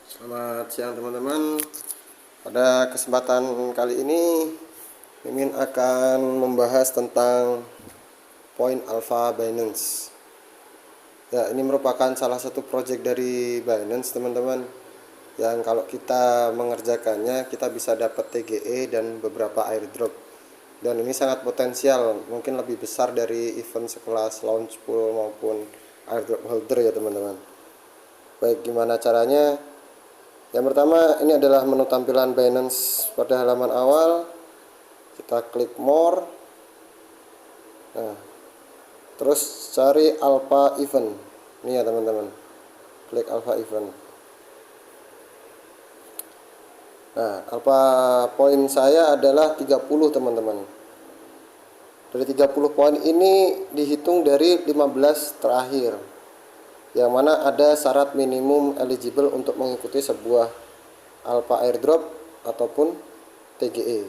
Selamat siang teman-teman. Pada kesempatan kali ini Mimin akan membahas tentang Point Alpha Binance. Ya, ini merupakan salah satu project dari Binance teman-teman, yang kalau kita mengerjakannya kita bisa dapat TGE dan beberapa airdrop. Dan ini sangat potensial, mungkin lebih besar dari event sekelas launch pool maupun airdrop holder ya teman-teman. Baik, gimana caranya? Yang pertama, ini adalah menu tampilan Binance pada halaman awal. Kita klik more. Nah, terus cari Alpha Event. Ini ya teman-teman. Klik Alpha Event. Nah, Alpha poin saya adalah 30 teman-teman. Dari 30 poin ini dihitung dari 15 terakhir, yang mana ada syarat minimum eligible untuk mengikuti sebuah Alpha airdrop ataupun TGE.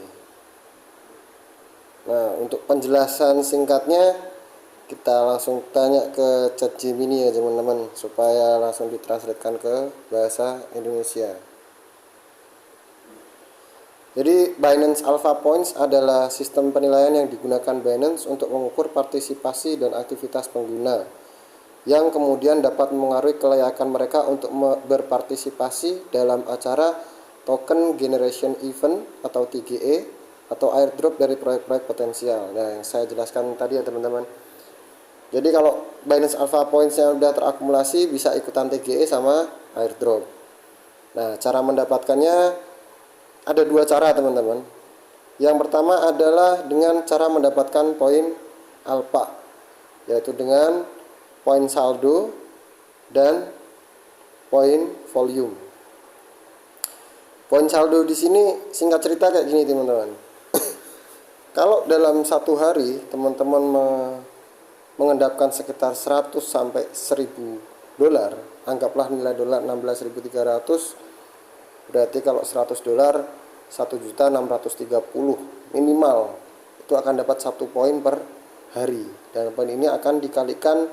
Nah, untuk penjelasan singkatnya kita langsung tanya ke ChatGPT ya teman-teman, supaya langsung ditranslatekan ke bahasa Indonesia. Jadi Binance Alpha Points adalah sistem penilaian yang digunakan Binance untuk mengukur partisipasi dan aktivitas pengguna, yang kemudian dapat mengaruhi kelayakan mereka untuk berpartisipasi dalam acara token generation event atau TGE atau airdrop dari proyek-proyek potensial. Nah, yang saya jelaskan tadi ya teman-teman. Jadi kalau Binance Alpha Points yang sudah terakumulasi bisa ikutan TGE sama airdrop. Nah, cara mendapatkannya ada dua cara teman-teman. Yang pertama adalah dengan cara mendapatkan poin alpha, yaitu dengan poin saldo dan poin volume. Poin saldo di sini singkat cerita kayak gini teman-teman. Kalau dalam satu hari teman-teman mengendapkan sekitar 100 sampai 1000 dolar, anggaplah nilai dolar 16.300, berarti kalau 100 dolar 1.630 minimal, itu akan dapat 1 poin per hari. Dan poin ini akan dikalikan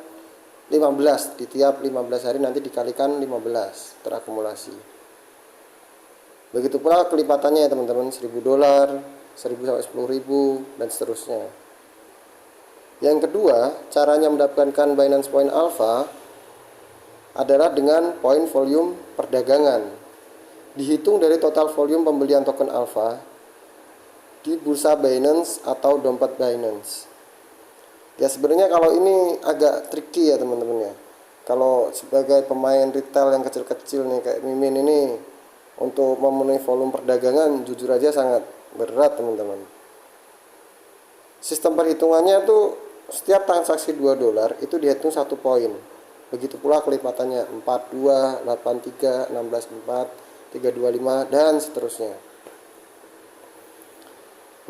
15, di tiap 15 hari nanti dikalikan 15 terakumulasi. Begitu pula kelipatannya ya teman-teman, 1000 dolar, 1000 sampai 10.000 dan seterusnya. Yang kedua, caranya mendapatkan Binance Point Alpha adalah dengan poin volume perdagangan. Dihitung dari total volume pembelian token alpha di bursa Binance atau dompet Binance. Ya sebenarnya kalau ini agak tricky ya teman-teman ya. Kalau sebagai pemain retail yang kecil-kecil nih kayak Mimin ini, untuk memenuhi volume perdagangan jujur aja sangat berat teman-teman. Sistem perhitungannya tuh setiap transaksi 2 dolar itu dihitung 1 poin. Begitu pula kelipatannya 42, 83, 16,4, 325 dan seterusnya.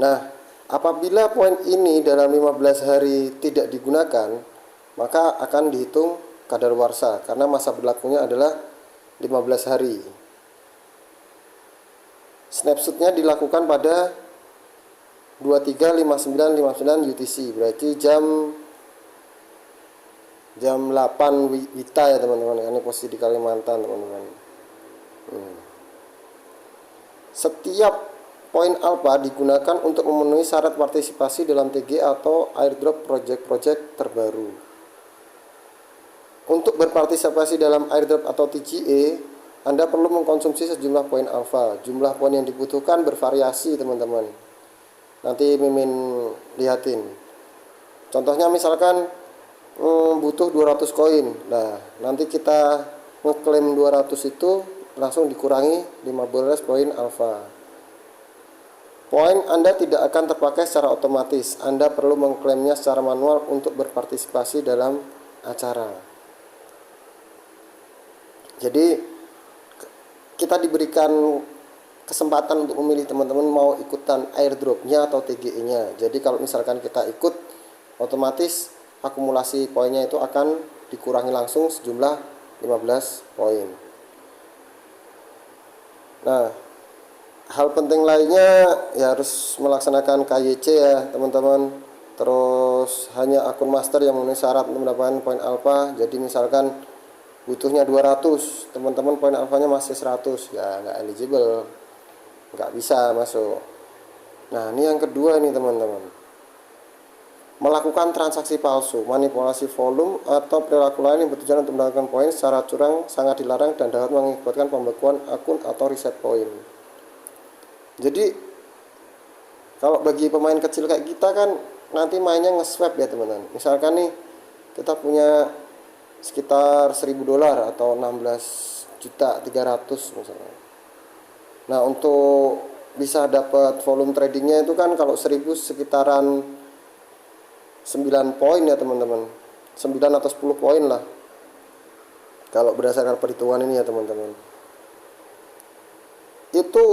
Nah, apabila poin ini dalam 15 hari tidak digunakan, maka akan dihitung kadaluarsa karena masa berlakunya adalah 15 hari. Snapshotnya dilakukan pada 23.59.59 UTC, berarti jam 8 WITA ya teman-teman. Ini posisi di Kalimantan teman-teman. Setiap poin alpha digunakan untuk memenuhi syarat partisipasi dalam TG atau airdrop project-project terbaru. Untuk berpartisipasi dalam airdrop atau TGE, Anda perlu mengkonsumsi sejumlah poin alpha. Jumlah poin yang dibutuhkan bervariasi teman-teman. Nanti Mimin lihatin. Contohnya misalkan butuh 200 koin. Nah, nanti kita ngeklaim 200 itu langsung dikurangi 15 poin alpha. Poin Anda tidak akan terpakai secara otomatis. Anda perlu mengklaimnya secara manual untuk berpartisipasi dalam acara. Jadi kita diberikan kesempatan untuk memilih teman-teman mau ikutan airdropnya atau TGE-nya. Jadi kalau misalkan kita ikut, otomatis akumulasi poinnya itu akan dikurangi langsung sejumlah 15 poin. Nah, hal penting lainnya ya harus melaksanakan KYC ya teman-teman. Terus hanya akun master yang memenuhi syarat untuk mendapatkan poin alpha. Jadi misalkan butuhnya 200, teman-teman poin alfanya masih 100, ya nggak eligible, nggak bisa masuk. Nah ini yang kedua ini teman-teman, melakukan transaksi palsu, manipulasi volume atau perilaku lain yang bertujuan untuk mendapatkan poin secara curang sangat dilarang dan dapat mengakibatkan pembekuan akun atau reset poin. Jadi kalau bagi pemain kecil kayak kita kan nanti mainnya nge-swap ya teman-teman. Misalkan nih kita punya sekitar $1.000 atau 16.300.000 misalnya. Nah untuk bisa dapat volume tradingnya itu kan kalau 1.000 sekitaran 9 poin ya teman-teman, 9 atau 10 poin lah kalau berdasarkan perhitungan ini ya teman-teman. Itu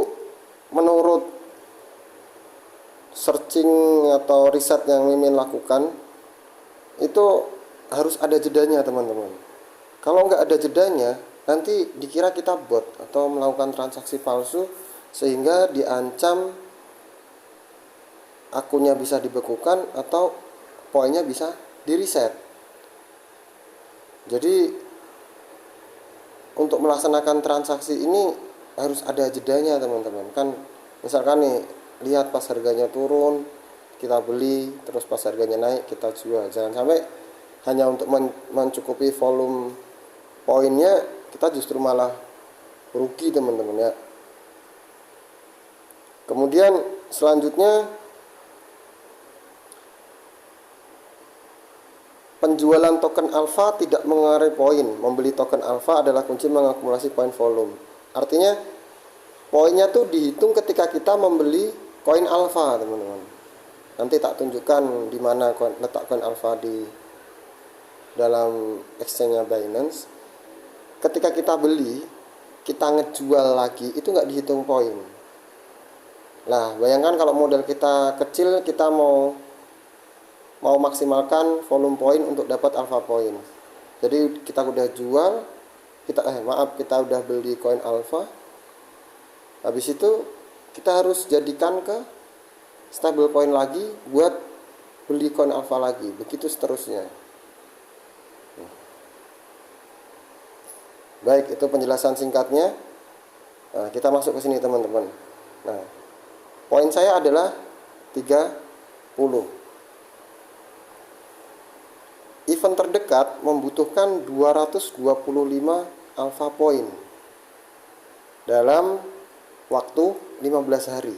menurut searching atau riset yang Mimin lakukan, itu harus ada jedanya teman-teman. Kalau nggak ada jedanya, nanti dikira kita bot atau melakukan transaksi palsu, sehingga diancam akunnya bisa dibekukan atau poinnya bisa di reset. Jadi untuk melaksanakan transaksi ini harus ada jedanya teman-teman. Kan misalkan nih, lihat pas harganya turun kita beli, terus pas harganya naik kita jual. Jangan sampai hanya untuk mencukupi volume poinnya kita justru malah rugi teman-teman ya. Kemudian selanjutnya, penjualan token alfa tidak mengaruhi poin. Membeli token alfa adalah kunci mengakumulasi poin volume. Artinya poinnya tuh dihitung ketika kita membeli koin alfa teman-teman. Nanti tak tunjukkan di mana letak koin alfa di dalam exchange-nya Binance. Ketika kita beli, kita ngejual lagi, itu nggak dihitung poin. Nah bayangkan kalau modal kita kecil, kita mau maksimalkan volume poin untuk dapat alpha poin. Jadi kita udah jual, kita udah beli koin alpha. Habis itu kita harus jadikan ke stable coin lagi buat beli koin alpha lagi. Begitu seterusnya. Baik, itu penjelasan singkatnya. Nah, kita masuk ke sini teman-teman. Nah, poin saya adalah 30. Event terdekat membutuhkan 225 alpha point dalam waktu 15 hari.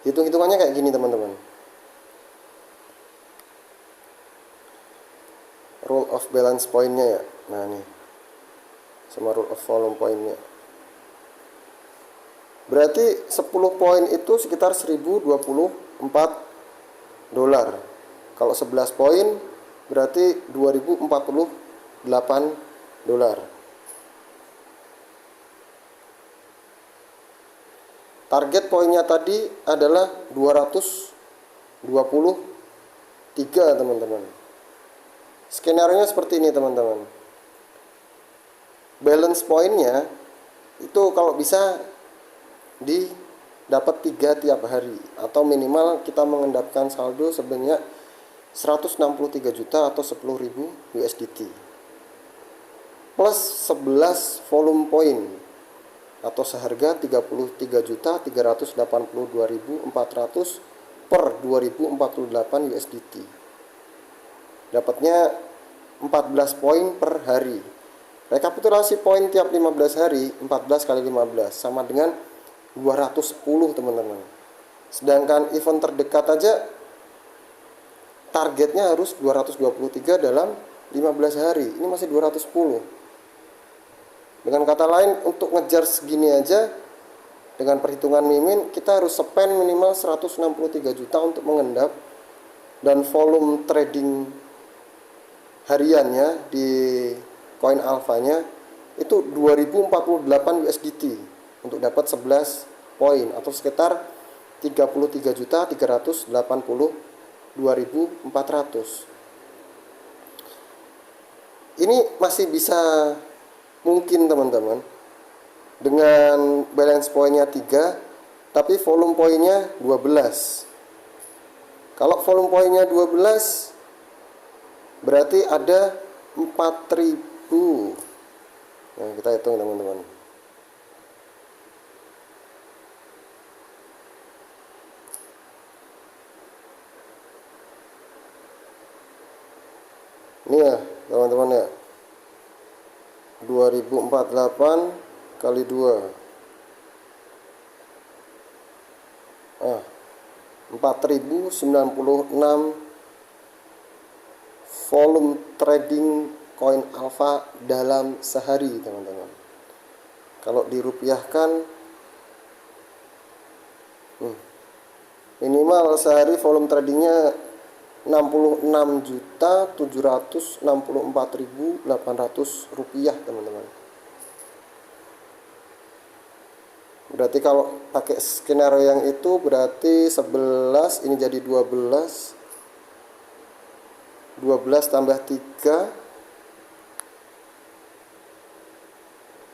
Hitung-hitungannya kayak gini teman-teman. Rule of balance pointnya ya. Nah nih, sama rule of volume pointnya. Berarti 10 poin itu sekitar $1.024. Kalau 11 poin berarti $2.048. Target poinnya tadi adalah 223 teman-teman. Skenario-nya seperti ini teman-teman. Balance poinnya itu kalau bisa didapat 3 tiap hari, atau minimal kita mengendapkan saldo sebanyak 163 juta atau 10.000 USDT plus 11 volume point atau seharga 33.382.400 per 2048 USDT. Dapatnya 14 poin per hari. Rekapitulasi poin tiap 15 hari, 14 kali 15 sama dengan 210 teman-teman. Sedangkan event terdekat aja targetnya harus 223 dalam 15 hari. Ini masih 210. Dengan kata lain, untuk ngejar segini aja dengan perhitungan Mimin, kita harus spend minimal 163 juta untuk mengendap, dan volume trading hariannya di koin alfanya itu 2048 USDT untuk dapat 11 poin atau sekitar 33.382.400. Ini masih bisa mungkin teman-teman dengan balance poinnya 3 tapi volume poinnya 12. Kalau volume poinnya 12 berarti ada 4.000 Nah, kita hitung teman-teman. Ini ya teman-teman ya, 2048 kali 2, 4096 volume trading koin alfa dalam sehari teman-teman. Kalau dirupiahkan, minimal sehari volume tradingnya 66.764.800 rupiah teman-teman. Berarti kalau pakai skenario yang itu berarti 11, ini jadi 12 tambah 3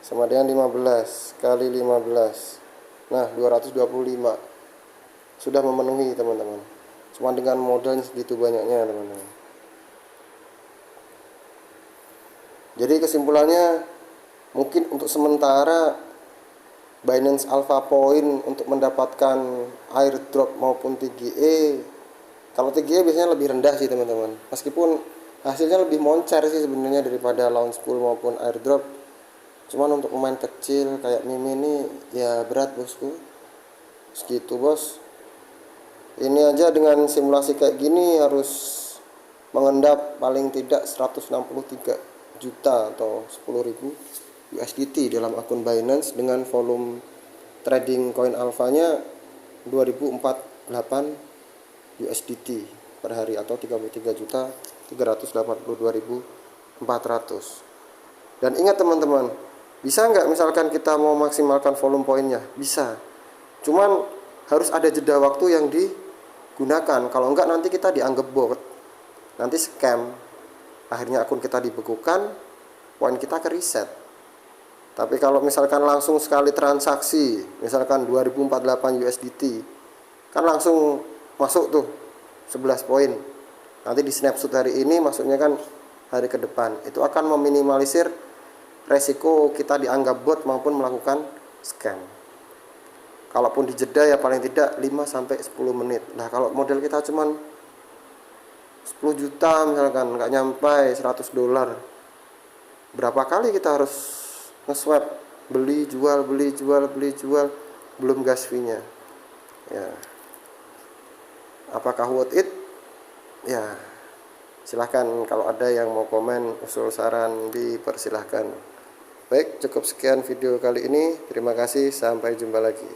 sama dengan 15 kali 15. Nah, 225. Sudah memenuhi teman-teman. Cuma dengan modal segitu banyaknya teman-teman. Jadi kesimpulannya, mungkin untuk sementara Binance Alpha Point untuk mendapatkan airdrop maupun TGE, kalau TGE biasanya lebih rendah sih teman-teman, meskipun hasilnya lebih moncer sih sebenarnya daripada launch pool maupun airdrop. Cuman untuk pemain kecil kayak Mimi ini ya berat bosku, segitu bos. Ini aja dengan simulasi kayak gini harus mengendap paling tidak 163 juta atau 10.000 USDT dalam akun Binance dengan volume trading koin alfanya 2048 USDT per hari atau 33.382.400. Dan ingat teman-teman, bisa nggak misalkan kita mau maksimalkan volume poinnya? Bisa. Cuman harus ada jeda waktu yang digunakan. Kalau enggak nanti kita dianggap bot. Nanti scam. Akhirnya akun kita dibekukan, poin kita ke reset. Tapi kalau misalkan langsung sekali transaksi, misalkan 2048 USDT, kan langsung masuk tuh 11 poin. Nanti di snapshot hari ini, maksudnya kan hari ke depan. Itu akan meminimalisir resiko kita dianggap bot maupun melakukan scam. Kalaupun dijeda ya paling tidak 5-10 menit. Nah, kalau model kita cuman 10 juta misalkan, nggak nyampe $100. Berapa kali kita harus nge-swap, beli jual, belum gas fee-nya. Ya. Apakah worth it? Ya. Silahkan kalau ada yang mau komen, usul, saran, dipersilahkan. Baik, cukup sekian video kali ini. Terima kasih, sampai jumpa lagi.